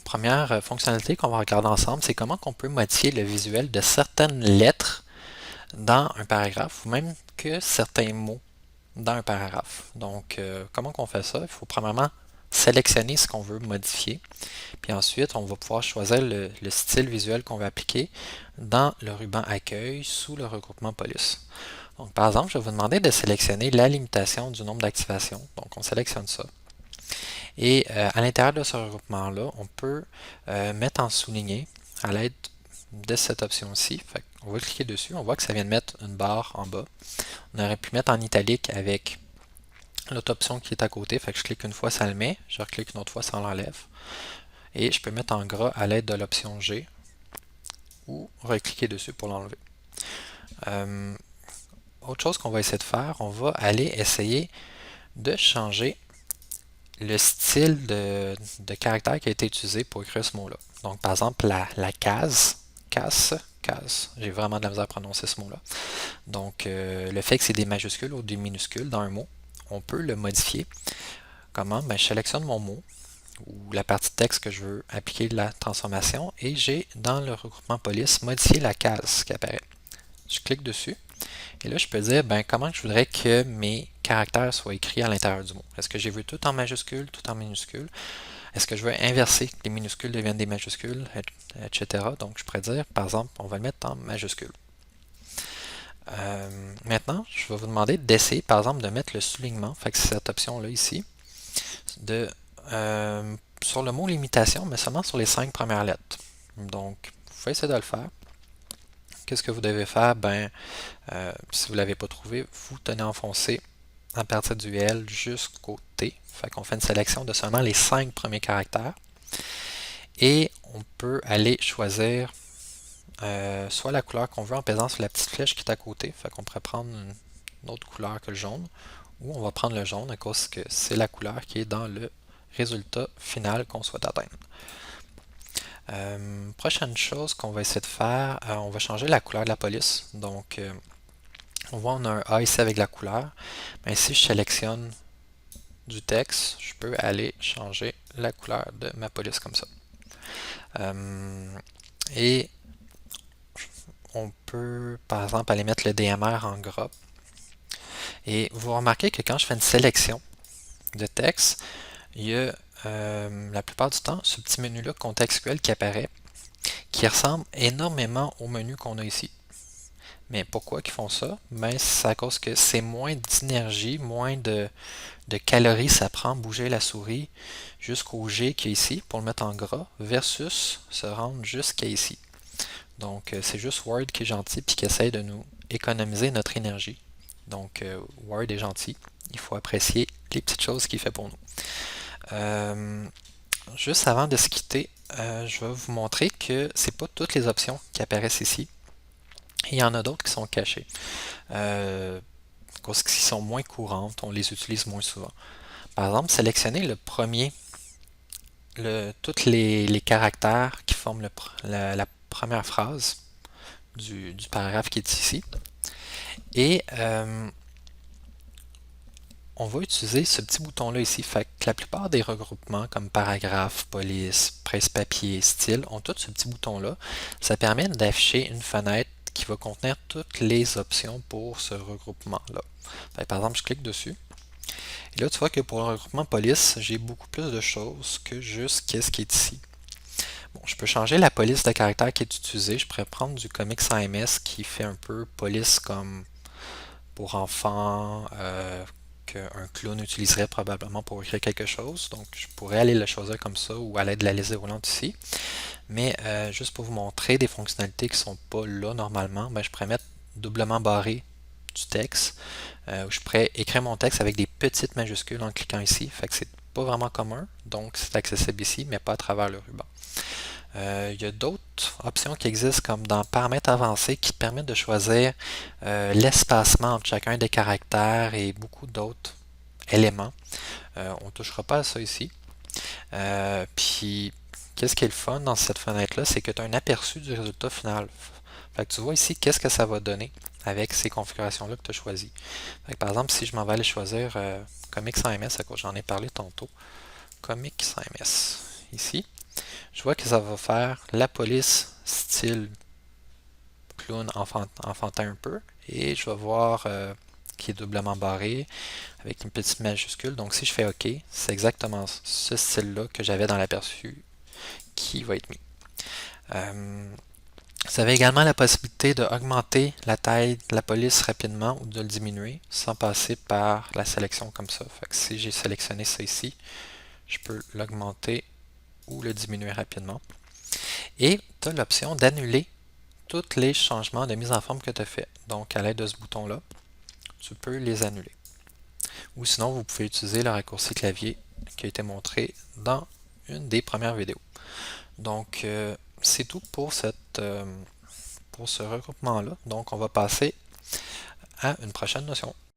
première fonctionnalité qu'on va regarder ensemble, c'est comment on peut modifier le visuel de certaines lettres dans un paragraphe ou même que certains mots dans un paragraphe. Donc, comment on fait ça? Il faut premièrement sélectionner ce qu'on veut modifier. Puis ensuite, on va pouvoir choisir le style visuel qu'on va appliquer dans le ruban accueil sous le regroupement police. Donc, par exemple, je vais vous demander de sélectionner la limitation du nombre d'activations. Donc, on sélectionne ça. Et à l'intérieur de ce regroupement-là, on peut mettre en souligné à l'aide de cette option-ci. On va cliquer dessus, on voit que ça vient de mettre une barre en bas. On aurait pu mettre en italique avec l'autre option qui est à côté. Fait que je clique une fois, ça le met. Je reclique une autre fois, ça l'enlève. Et je peux mettre en gras à l'aide de l'option G ou recliquer dessus pour l'enlever. Autre chose qu'on va essayer de faire, on va aller essayer de changer le style de caractère qui a été utilisé pour écrire ce mot-là. Donc, par exemple, la case, j'ai vraiment de la misère à prononcer ce mot-là. Donc, le fait que c'est des majuscules ou des minuscules dans un mot, on peut le modifier. Comment? Ben, je sélectionne mon mot ou la partie de texte que je veux appliquer la transformation et j'ai dans le regroupement police modifié la case qui apparaît. Je clique dessus et là je peux dire ben, comment je voudrais que mes caractères soient écrits à l'intérieur du mot. Est-ce que je veux tout en majuscule, tout en minuscule? Est-ce que je veux inverser, que les minuscules deviennent des majuscules, etc. Donc je pourrais dire, par exemple, on va le mettre en majuscule. Maintenant, je vais vous demander d'essayer, par exemple, de mettre le soulignement, fait que c'est cette option-là ici, sur le mot limitation, mais seulement sur les 5 premières lettres. Donc, vous pouvez essayer de le faire. Qu'est-ce que vous devez faire? Ben, si vous ne l'avez pas trouvé, vous tenez enfoncé à partir du L jusqu'au T. Fait qu'on fait une sélection de seulement les 5 premiers caractères. Et on peut aller choisir soit la couleur qu'on veut en pesant sur la petite flèche qui est à côté. Fait qu'on pourrait prendre une autre couleur que le jaune. Ou on va prendre le jaune à cause que c'est la couleur qui est dans le résultat final qu'on souhaite atteindre. Prochaine chose qu'on va essayer de faire, on va changer la couleur de la police. Donc, on voit on a un A ici avec la couleur. Mais si je sélectionne du texte, je peux aller changer la couleur de ma police comme ça. Et on peut, par exemple, aller mettre le DMR en gras. Et vous remarquez que quand je fais une sélection de texte, il y a la plupart du temps ce petit menu-là contextuel qui apparaît, qui ressemble énormément au menu qu'on a ici. Mais pourquoi ils font ça? Ben, c'est à cause que c'est moins d'énergie, moins de calories ça prend bouger la souris jusqu'au G qui est ici pour le mettre en gras versus se rendre jusqu'à ici. Donc c'est juste Word qui est gentil puis qui essaye de nous économiser notre énergie. Donc Word est gentil. Il faut apprécier les petites choses qu'il fait pour nous. Juste avant de se quitter, je vais vous montrer que c'est pas toutes les options qui apparaissent ici. Il y en a d'autres qui sont cachées. Parce qu'ils sont moins courantes, on les utilise moins souvent. Par exemple, sélectionnez le premier, tous les caractères qui forment la première phrase du paragraphe qui est ici. Et on va utiliser ce petit bouton-là ici. Fait que la plupart des regroupements comme paragraphe, police, presse-papier, style ont tout ce petit bouton-là. Ça permet d'afficher une fenêtre qui va contenir toutes les options pour ce regroupement-là. Par exemple, je clique dessus. Et là, tu vois que pour le regroupement police, j'ai beaucoup plus de choses que juste ce qui est ici. Bon, je peux changer la police de caractère qui est utilisée. Je pourrais prendre du Comics AMS qui fait un peu police comme pour enfants, qu'un clown utiliserait probablement pour écrire quelque chose. Donc, je pourrais aller le choisir comme ça ou à l'aide de la liste déroulante ici. Mais juste pour vous montrer des fonctionnalités qui ne sont pas là normalement, ben, je pourrais mettre doublement barré du texte. Je pourrais écrire mon texte avec des petites majuscules en cliquant ici. Fait que c'est pas vraiment commun, donc c'est accessible ici, mais pas à travers le ruban. Il y a d'autres options qui existent comme dans paramètres avancés qui permettent de choisir l'espacement entre chacun des caractères et beaucoup d'autres éléments. On ne touchera pas à ça ici. Puis, qu'est-ce qui est le fun dans cette fenêtre-là, c'est que tu as un aperçu du résultat final. Fait que tu vois ici qu'est-ce que ça va donner avec ces configurations-là que tu as choisies. Par exemple, si je m'en vais aller choisir Comics AMS, à cause j'en ai parlé tantôt, Comics AMS, ici, je vois que ça va faire la police style clown enfantin un peu. Et je vais voir qui est doublement barré avec une petite majuscule. Donc si je fais OK, c'est exactement ce style-là que j'avais dans l'aperçu qui va être mis. Vous avez également la possibilité d'augmenter la taille de la police rapidement ou de le diminuer sans passer par la sélection comme ça. Fait que si j'ai sélectionné ça ici, je peux l'augmenter ou le diminuer rapidement. Et tu as l'option d'annuler tous les changements de mise en forme que tu as fait. Donc à l'aide de ce bouton-là, tu peux les annuler. Ou sinon, vous pouvez utiliser le raccourci clavier qui a été montré dans une des premières vidéos. Donc, c'est tout pour pour ce regroupement-là. Donc, on va passer à une prochaine notion.